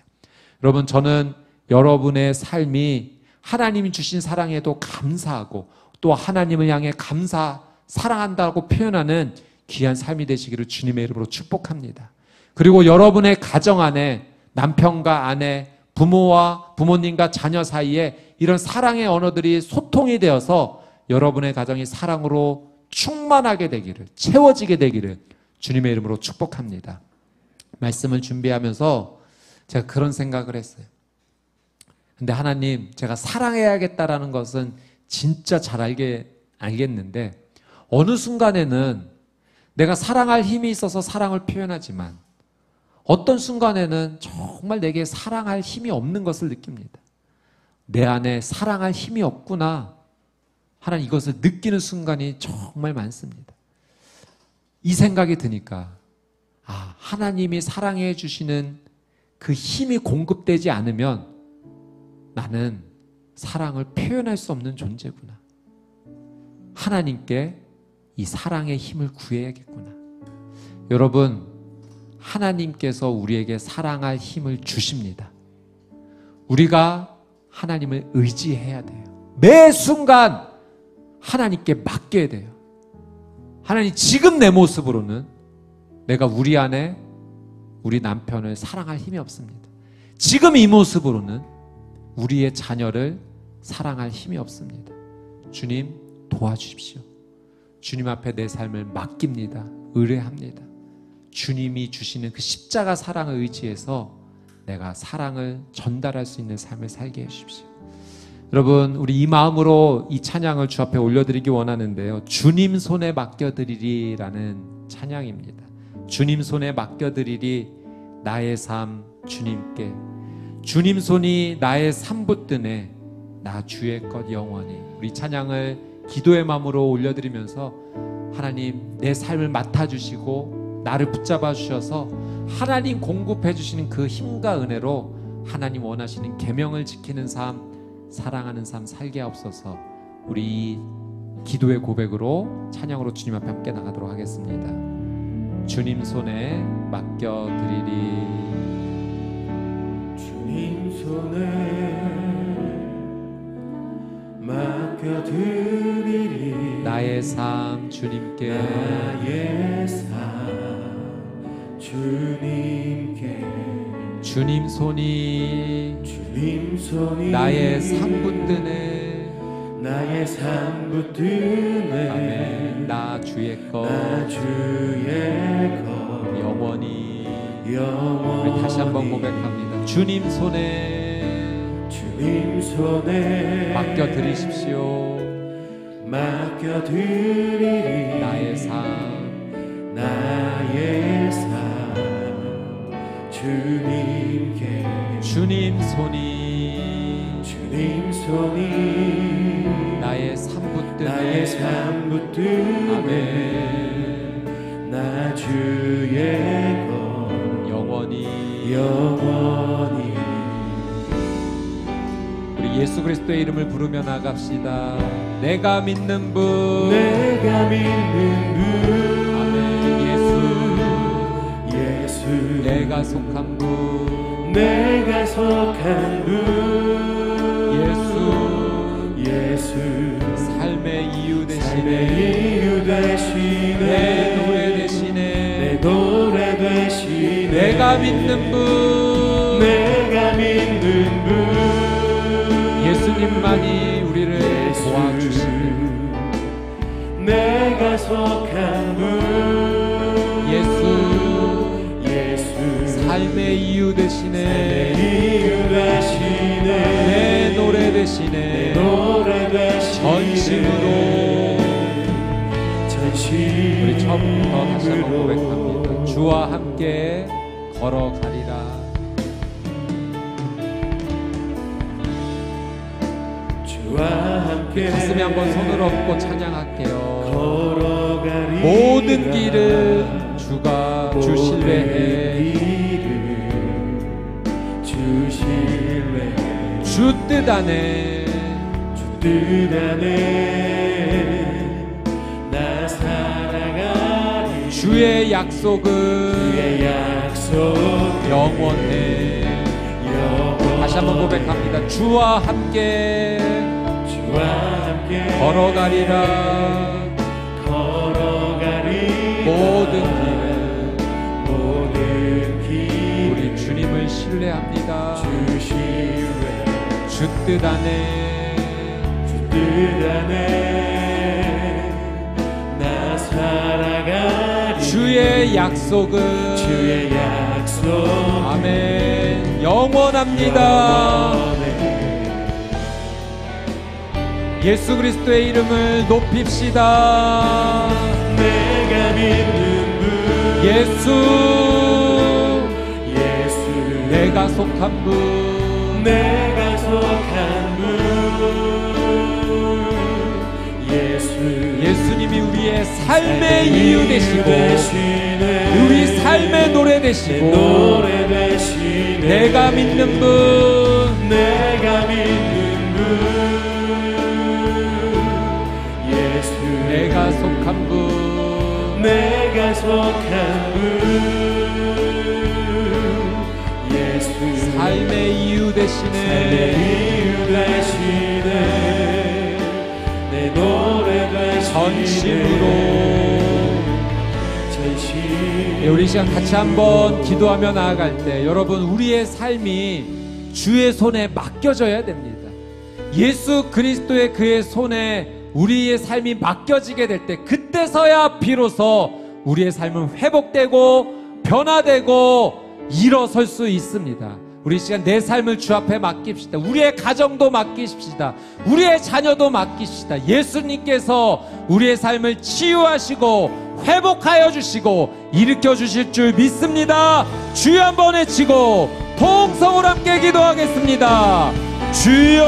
여러분, 저는 여러분의 삶이 하나님이 주신 사랑에도 감사하고 또 하나님을 향해 사랑한다고 표현하는 귀한 삶이 되시기를 주님의 이름으로 축복합니다. 그리고 여러분의 가정 안에 남편과 아내, 부모와 부모님과 자녀 사이에 이런 사랑의 언어들이 소통이 되어서 여러분의 가정이 사랑으로 충만하게 되기를, 채워지게 되기를 주님의 이름으로 축복합니다. 말씀을 준비하면서 제가 그런 생각을 했어요. 근데 하나님, 제가 사랑해야겠다라는 것은 진짜 잘 알겠는데 어느 순간에는 내가 사랑할 힘이 있어서 사랑을 표현하지만 어떤 순간에는 정말 내게 사랑할 힘이 없는 것을 느낍니다. 내 안에 사랑할 힘이 없구나. 하나님, 이것을 느끼는 순간이 정말 많습니다. 이 생각이 드니까 하나님이 사랑해 주시는 그 힘이 공급되지 않으면 나는 사랑을 표현할 수 없는 존재구나. 하나님께 이 사랑의 힘을 구해야겠구나. 여러분, 하나님께서 우리에게 사랑할 힘을 주십니다. 우리가 하나님을 의지해야 돼요. 매 순간 하나님께 맡겨야 돼요. 하나님, 지금 내 모습으로는 내가 우리 안에 우리 남편을 사랑할 힘이 없습니다. 지금 이 모습으로는 우리의 자녀를 사랑할 힘이 없습니다. 주님, 도와주십시오. 주님 앞에 내 삶을 맡깁니다. 의뢰합니다. 주님이 주시는 그 십자가 사랑을 의지해서 내가 사랑을 전달할 수 있는 삶을 살게 해주십시오. 여러분, 우리 이 마음으로 이 찬양을 주 앞에 올려드리기 원하는데요. 주님 손에 맡겨드리리라는 찬양입니다. 주님 손에 맡겨드리리, 나의 삶 주님께. 주님 손이 나의 삶 붙드네, 나 주의 것 영원히. 우리 찬양을 기도의 마음으로 올려드리면서 하나님, 내 삶을 맡아주시고 나를 붙잡아 주셔서 하나님 공급해 주시는 그 힘과 은혜로 하나님 원하시는 계명을 지키는 삶, 사랑하는 삶 살게 하옵소서. 우리 기도의 고백으로 찬양으로 주님 앞에 함께 나가도록 하겠습니다. 주님 손에 맡겨드리리. 주님 손에 맡겨드리리. 나의 삶 주님께. 나의 삶 주님께. 주님 손이 나의 삶 붙드네. 나의 삶 붙드네. 아멘. 나 주의 것, 나 주의 것 영원히. 영원히. 우리 다시 한번 고백합니다. 주님 손에 맡겨드리십시오. 맡겨드리리. 나의 삶 주님께. 주님 손이 나의 삶 붙드네. 아멘. 나 주의 것 영원히. 우리 예수 그리스도의 이름을 부르며 나갑시다. 내가 믿는 분, 아멘. 예수, 내가 속한 분, 예수, 삶의 이유 되시네. 내 노래 되시네. 내가 믿는 분, 예수님만이 우리를 도와주시네. 내가 속한 분 예수, 되시네. 이유 되시네. 내 노래 되시네. 노래 되시네. 전심으로. 우리 처음부터 다시 한번 고백합니다. 주와 함께 걸어가리라. 주와 함께 가슴에 한번 손을 얹고 찬양할게요. 걸어가리라. 모든 길은 주가 주실래해. 주실래해. 주 뜻 안에 주 뜻 안에 나 살아가리. 주의 약속은 주의 약속 영원해. 다시 한번 고백합니다. 주와 함께 걸어가리라. 모든 길 우리 주님을 신뢰합니다. 주 뜻 안에 나 살아가리. 주의 약속은 아멘 영원합니다. 예수 그리스도의 이름을 높입시다. 내가 믿는 분 예수 내가 속한 분 내가 속한 분 예수님이 우리의 삶의 이유 되시고 우리 삶의 노래 되시고 내가 믿는 분 내가 속한 분 내가 속한 분 예수 삶의 이유 되시네. 내 노래 되시네. 전심으로. 네, 우리 시간 같이 한번 기도하며 나아갈 때 여러분 우리의 삶이 주의 손에 맡겨져야 됩니다. 예수 그리스도의 그의 손에 우리의 삶이 맡겨지게 될 때 그때서야 비로소 우리의 삶은 회복되고 변화되고 일어설 수 있습니다. 우리 시간 내 삶을 주 앞에 맡깁시다. 우리의 가정도 맡기십시다. 우리의 자녀도 맡기십시다. 예수님께서 우리의 삶을 치유하시고 회복하여 주시고 일으켜 주실 줄 믿습니다. 주여 한번 외치고 통성으로 함께 기도하겠습니다. 주여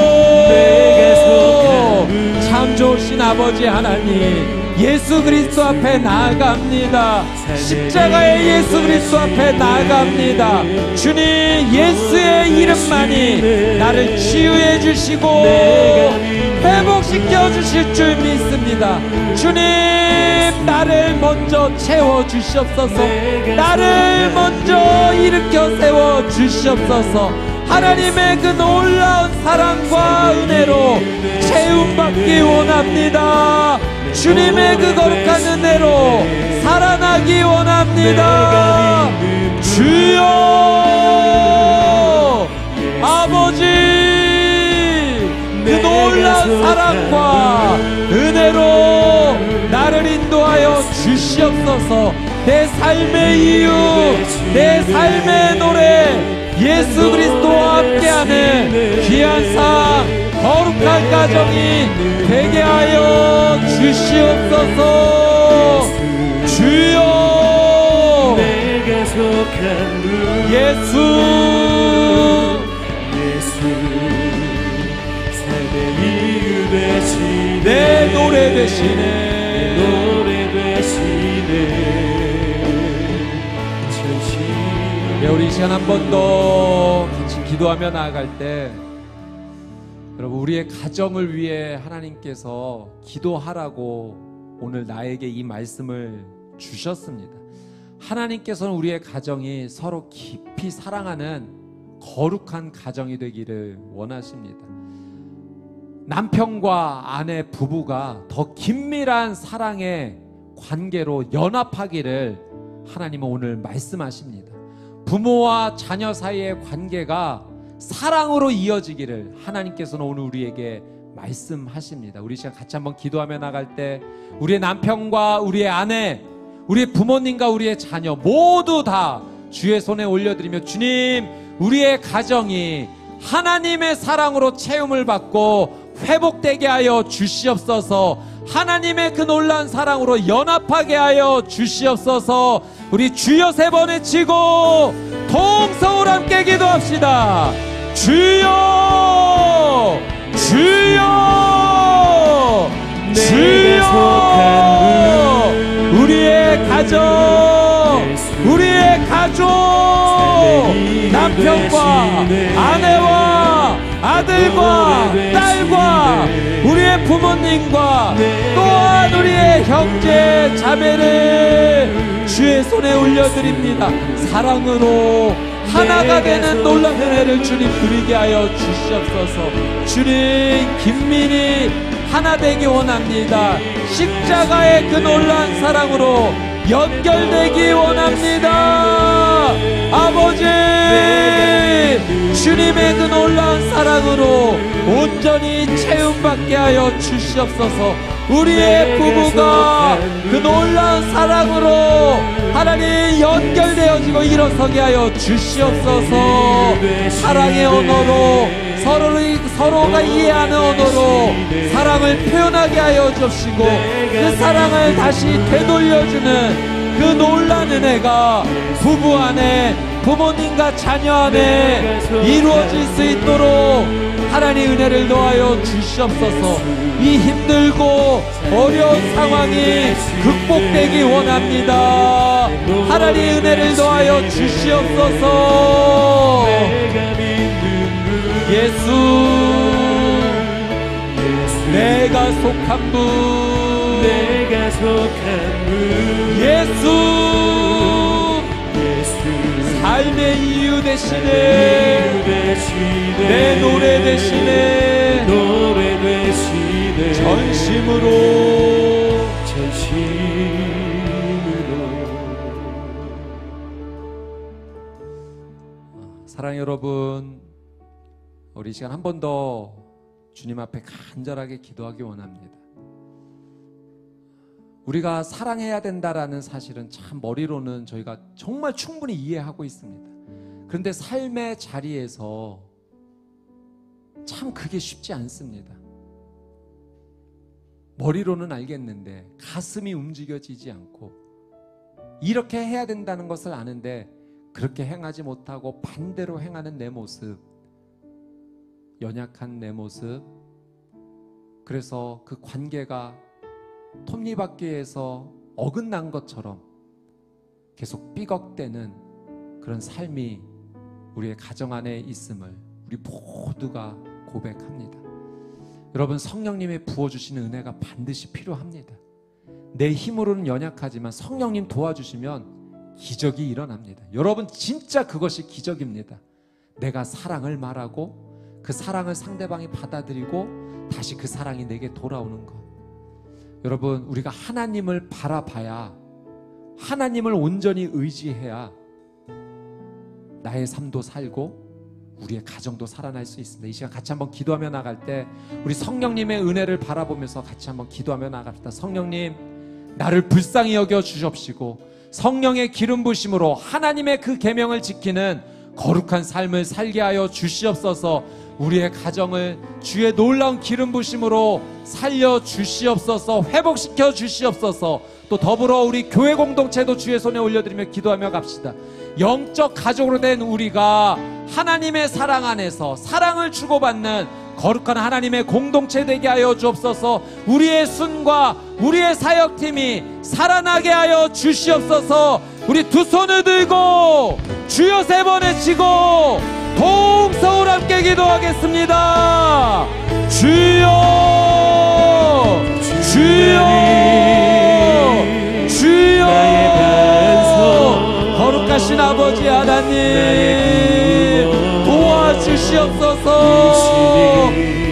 참 좋으신 아버지 하나님 예수 그리스도 앞에 나아갑니다. 십자가의 예수 그리스도 앞에 나아갑니다. 주님 예수의 이름만이 나를 치유해 주시고 회복시켜 주실 줄 믿습니다. 주님 나를 먼저 채워 주시옵소서. 나를 먼저 일으켜 세워 주시옵소서. 하나님의 그 놀라운 사랑과 은혜로 채움받기 원합니다. 주님의 그 거룩한 은혜로 살아나기 원합니다. 주여 아버지 그 놀라운 사랑과 은혜로 나를 인도하여 주시옵소서. 내 삶의 이유 내 삶의 노래 예수 그리스도와 함께하는 귀한 상 거룩한 가정이 되게 하여 주시옵소서. 주여 예수 삶의 이유 되시네. 내 노래 되시네. 우리 이 시간 한 번 더 같이 기도하며 나아갈 때 여러분 우리의 가정을 위해 하나님께서 기도하라고 오늘 나에게 이 말씀을 주셨습니다. 하나님께서는 우리의 가정이 서로 깊이 사랑하는 거룩한 가정이 되기를 원하십니다. 남편과 아내 부부가 더 긴밀한 사랑의 관계로 연합하기를 하나님은 오늘 말씀하십니다. 부모와 자녀 사이의 관계가 사랑으로 이어지기를 하나님께서는 오늘 우리에게 말씀하십니다. 우리 시간 같이 한번 기도하며 나갈 때 우리의 남편과 우리의 아내, 우리의 부모님과 우리의 자녀 모두 다 주의 손에 올려드리며 주님 우리의 가정이 하나님의 사랑으로 채움을 받고 회복되게 하여 주시옵소서. 하나님의 그 놀라운 사랑으로 연합하게 하여 주시옵소서. 우리 주여 3번 외치고 통성으로 함께 기도합시다. 주여, 주여, 주여. 우리의 가정, 우리의 가족, 남편과 아내와 아들과 딸과 우리의 부모님과 또한 우리의 형제 자매를 주의 손에 올려드립니다. 사랑으로 하나가 되는 놀라운 은혜를 주님 누리게 하여 주시옵소서. 주님, 김민희 하나 되기 원합니다. 십자가의 그 놀라운 사랑으로 연결되기 원합니다. 아버지, 주님의 그 놀라운 사랑으로 온전히 채움받게 하여 주시옵소서. 우리의 부부가 그 놀라운 사랑으로 하나님 연결되어지고 일어서게 하여 주시옵소서. 사랑의 언어로 서로가 이해하는 언어로 사랑을 표현하게 하여 주시고 그 사랑을 다시 되돌려주는 그 놀라운 은혜가 부부 안에, 부모님과 자녀 안에 이루어질 수 있도록 하나님 은혜를 놓아여 주시옵소서. 이 힘들고 어려운 상황이 극복되기 원합니다. 하나님 은혜를 놓아여 주시옵소서. 예수, 내가 속한 분, 내가 속한 분, 예수, 삶의 이유 대신에 내 노래 대신에 전심으로 사랑하는 여러분, 우리 이 시간 한 번 더 주님 앞에 간절하게 기도하기 원합니다. 우리가 사랑해야 된다라는 사실은 참 머리로는 저희가 정말 충분히 이해하고 있습니다. 그런데 삶의 자리에서 참 그게 쉽지 않습니다. 머리로는 알겠는데 가슴이 움직여지지 않고, 이렇게 해야 된다는 것을 아는데 그렇게 행하지 못하고 반대로 행하는 내 모습, 연약한 내 모습, 그래서 그 관계가 톱니바퀴에서 어긋난 것처럼 계속 삐걱대는 그런 삶이 우리의 가정 안에 있음을 우리 모두가 고백합니다. 여러분, 성령님의 부어주시는 은혜가 반드시 필요합니다. 내 힘으로는 연약하지만 성령님 도와주시면 기적이 일어납니다. 여러분, 진짜 그것이 기적입니다. 내가 사랑을 말하고 그 사랑을 상대방이 받아들이고 다시 그 사랑이 내게 돌아오는 것. 여러분, 우리가 하나님을 바라봐야, 하나님을 온전히 의지해야 나의 삶도 살고 우리의 가정도 살아날 수 있습니다. 이 시간 같이 한번 기도하며 나갈 때 우리 성령님의 은혜를 바라보면서 같이 한번 기도하며 나갑시다. 성령님, 나를 불쌍히 여겨 주십시고 성령의 기름 부심으로 하나님의 그 계명을 지키는 거룩한 삶을 살게 하여 주시옵소서. 우리의 가정을 주의 놀라운 기름 부심으로 살려 주시옵소서. 회복시켜 주시옵소서. 또 더불어 우리 교회 공동체도 주의 손에 올려드리며 기도하며 갑시다. 영적 가족으로 된 우리가 하나님의 사랑 안에서 사랑을 주고받는 거룩한 하나님의 공동체 되게 하여 주옵소서. 우리의 순과 우리의 사역팀이 살아나게 하여 주시옵소서. 우리 두 손을 들고 주여 3번 외치고 동서울 함께 기도하겠습니다. 주여, 주여, 주여. 거룩하신 아버지 하나님, 도와주시옵소서.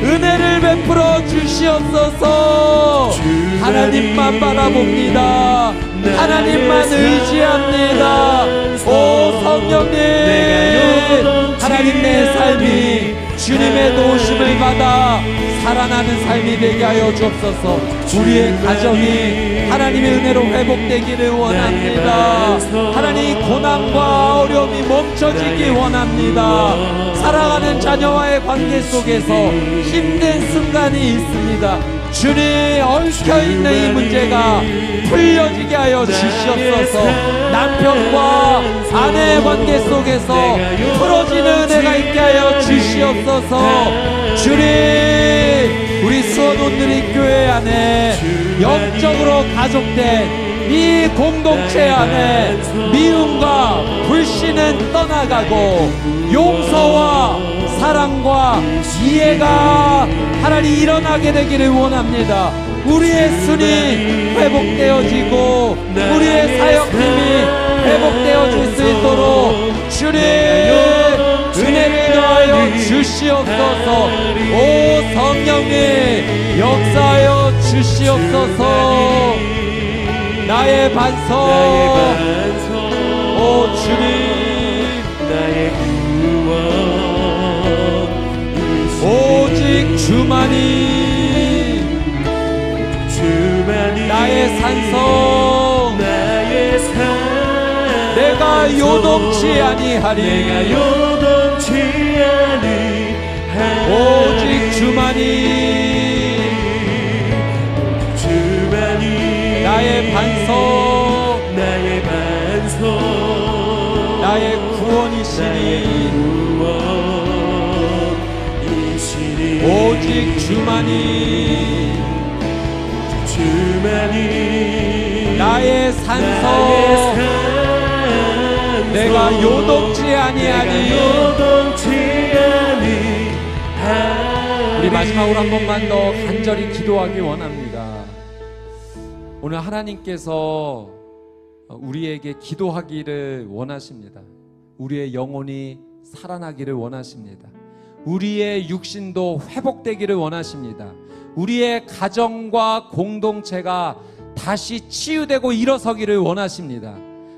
은혜를 베풀어 주시옵소서. 하나님만 바라봅니다. 하나님만 의지합니다. 오 성령님, 하나님, 내 삶이 주님의 도우심을 받아 살아나는 삶이 되게 하여 주옵소서. 우리의 가정이 하나님의 은혜로 회복되기를 원합니다. 하나님, 고난과 어려움이 멈추 고쳐지기 원합니다. 살아가는 자녀와의 관계 속에서 힘든 순간이 있습니다. 주님, 얽혀있는 이 문제가 풀려지게 하여 주시옵소서. 남편과 아내의 관계 속에서 풀어지는 은혜가 있게 하여 주시옵소서. 주님, 우리 수원 온누리 교회 안에 영적으로 가족된 이 공동체 안에 미움과 불신은 떠나가고 용서와 사랑과 이해가 하나님 일어나게 되기를 원합니다. 우리의 순이 회복되어지고 우리의 사역팀이 회복되어질 수 있도록 주님 은혜를 더하여 주시옵소서. 오 성령님 역사하여 주시옵소서. 나의 반석 오 주님 나의 구원 오직 주만이 나의 산성 내가 요동치 아니하리 오직 주만이 나의 반석 나의 구원이시니 오직 주만이 나의 산석 내가 요동치 아니하니. 우리 마지막으로 한 번만 더 간절히 기도하기 원합니다. 오늘 하나님께서 우리에게 기도하기를 원하십니다. 우리의 영혼이 살아나기를 원하십니다. 우리의 육신도 회복되기를 원하십니다. 우리의 가정과 공동체가 다시 치유되고 일어서기를 원하십니다.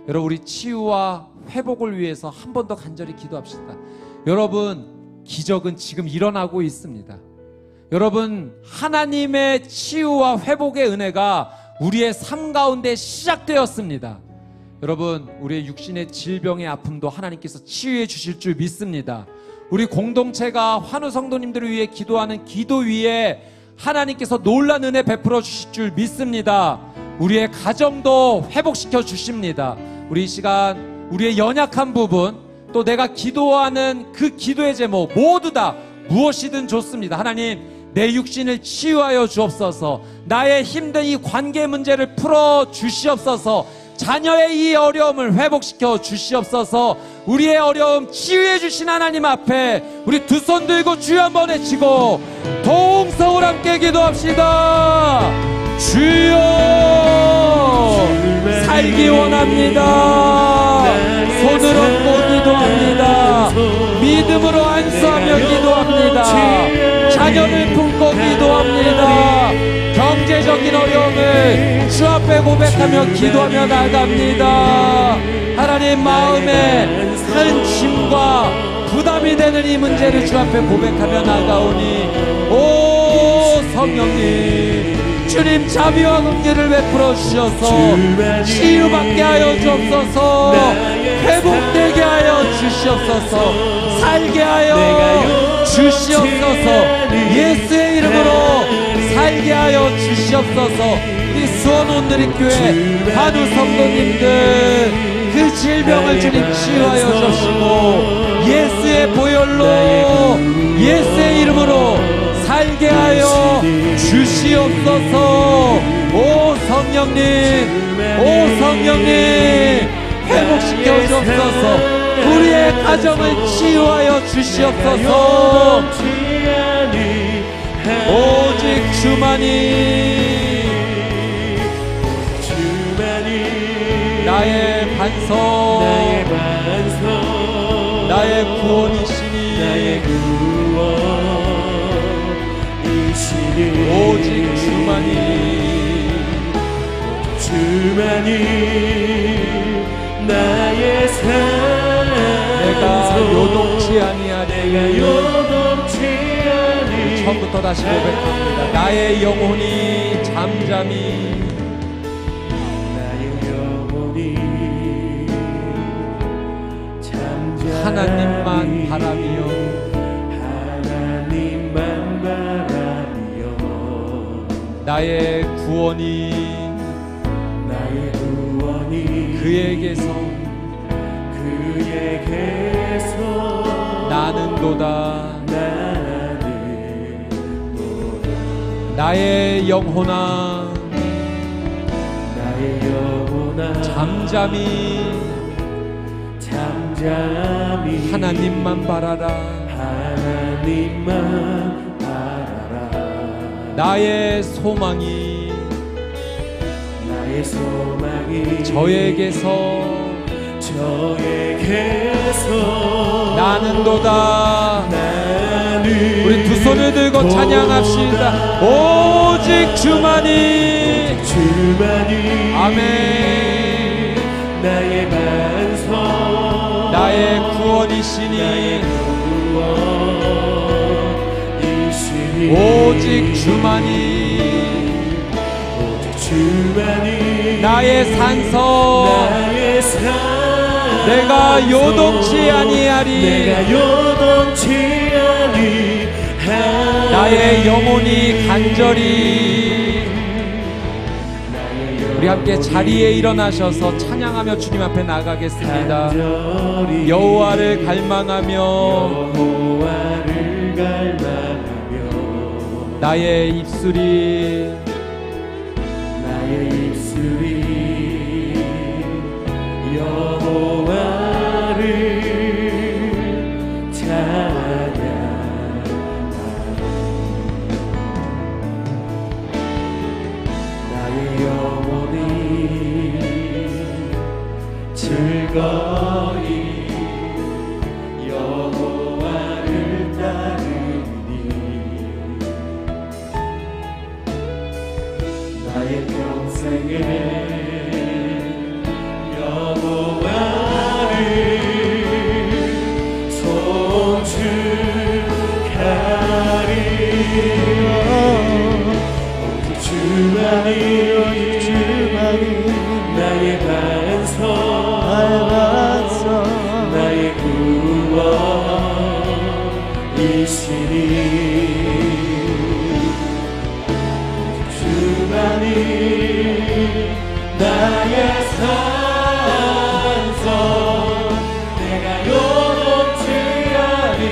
여러분, 우리 치유와 회복을 위해서 한 번 더 간절히 기도합시다. 여러분, 기적은 지금 일어나고 있습니다. 여러분, 하나님의 치유와 회복의 은혜가 우리의 삶 가운데 시작되었습니다. 여러분, 우리의 육신의 질병의 아픔도 하나님께서 치유해 주실 줄 믿습니다. 우리 공동체가 환우 성도님들을 위해 기도하는 기도 위에 하나님께서 놀란 은혜 베풀어 주실 줄 믿습니다. 우리의 가정도 회복시켜 주십니다. 우리 이 시간 우리의 연약한 부분, 또 내가 기도하는 그 기도의 제목 모두 다 무엇이든 좋습니다. 하나님, 내 육신을 치유하여 주옵소서. 나의 힘든 이 관계 문제를 풀어 주시옵소서. 자녀의 이 어려움을 회복시켜 주시옵소서. 우리의 어려움 치유해 주신 하나님 앞에 우리 두 손 들고 주여 한번 외치고 동성을 함께 기도합시다. 주여, 살기 원합니다. 손을 얹고 기도합니다. 믿음으로 안수하며 기도합니다. 자녀를 품고 기도합니다. 경제적인 어려움을 주 앞에 고백하며 기도하며 나갑니다. 하나님, 마음에 큰 짐과 부담이 되는 이 문제를 주 앞에 고백하며 나가오니, 오 성령님, 주님 자비와 긍휼을 베풀어 주셔서 치유받게 하여 주옵소서. 회복되게 하여 주시옵소서. 살게 하여 주시옵소서. 예수의 이름으로 살게 하여 주시옵소서. 우리 수원 온누리 교회 환우 성도님들 그 질병을 주님 치유하여 주시고 예수의 보혈로 예수의 이름으로 살게 하여 주시옵소서. 오 성령님, 오 성령님, 회복시켜 주옵소서. 우리의 가정을 치유하여 주시옵소서. 오직 주만이 나의 반석, 나의 구원이시니 오직 주만이 나의 산, 내가 요동치 아니하리. 처음부터 다시 고백합니다. 나의 영혼이 잠잠히, 하나님만 바라며 하나님만 바라며 나의 구원이 그에게서 나는도다. 나의 영혼아 잠잠히 하나님만 바라라. 나의 소망이 저에게서 나는도다. 우리 두 손을 들고 찬양합시다. 오직 주만이 아멘. 나의 반석 나의 구원이시니 오직 주만이 나의 산성 내가 요동치 아니하리. 나의 영혼이 간절히. 우리 함께 자리에 일어나셔서 찬양하며 주님 앞에 나가겠습니다. 여호와를 갈망하며 나의 입술이 여호와를 찬양하리. 나의 영혼이 즐거이 여호와를 따르니 나의 평생에 여호와를 송축하리. 오직 주만이 나의 반석 나의 구원이시니 오직 주만이 나의 산성 내가 요동치 아니하리.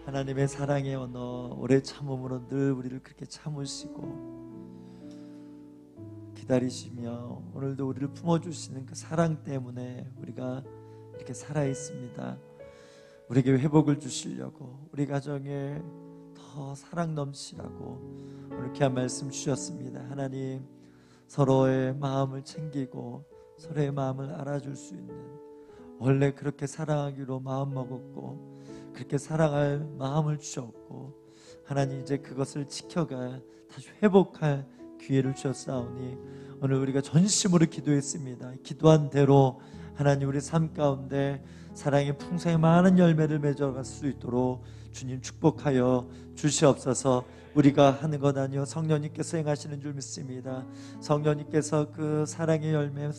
하나님의 사랑의 언어 오래 참음으로 늘 우리를 그렇게 참으시고 기다리시며 오늘도 우리를 품어주시는 그 사랑 때문에 우리가 이렇게 살아있습니다. 우리에게 회복을 주시려고 우리 가정에 더 사랑 넘치라고 오늘 귀한 말씀 주셨습니다. 하나님 서로의 마음을 챙기고 서로의 마음을 알아줄 수 있는 원래 그렇게 사랑하기로 마음먹었고 그렇게 사랑할 마음을 주셨고 하나님 이제 그것을 지켜가 다시 회복할 기회를 주셨사오니 오늘 우리가 전심으로 기도했습니다. 기도한 대로 하나님 우리 삶 가운데 사랑의 풍성의 많은 열매를 맺어갈 수 있도록 주님 축복하여 주시옵소서. 우리가 하는 것 아니요 성령님께서 행하시는 줄 믿습니다. 성령님께서 그 사랑의 열매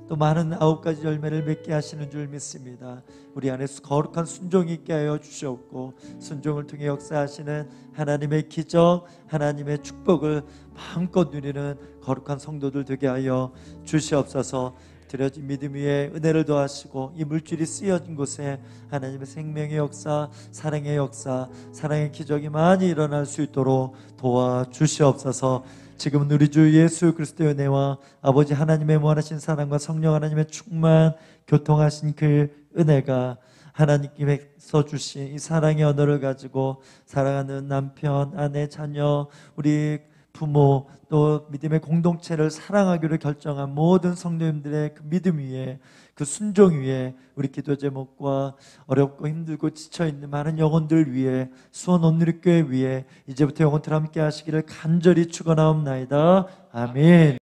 또 많은 9가지 열매를 맺게 하시는 줄 믿습니다. 우리 안에 거룩한 순종이 있게 하여 주시옵고 순종을 통해 역사하시는 하나님의 기적 하나님의 축복을 마음껏 누리는 거룩한 성도들 되게 하여 주시옵소서. 드려진 믿음 위에 은혜를 더하시고 이 물질이 쓰여진 곳에 하나님의 생명의 역사, 사랑의 역사, 사랑의 기적이 많이 일어날 수 있도록 도와주시옵소서. 지금은 우리 주 예수 그리스도의 은혜와 아버지 하나님의 무한하신 사랑과 성령 하나님의 충만 교통하신 그 은혜가 하나님께서 주신 이 사랑의 언어를 가지고 사랑하는 남편, 아내, 자녀, 우리 부모 또 믿음의 공동체를 사랑하기로 결정한 모든 성도님들의 그 믿음 위에 그 순종 위에 우리 기도 제목과 어렵고 힘들고 지쳐있는 많은 영혼들 위에 수원 온누리교회 위에 이제부터 영원토록 함께 하시기를 간절히 축원하옵나이다. 아멘.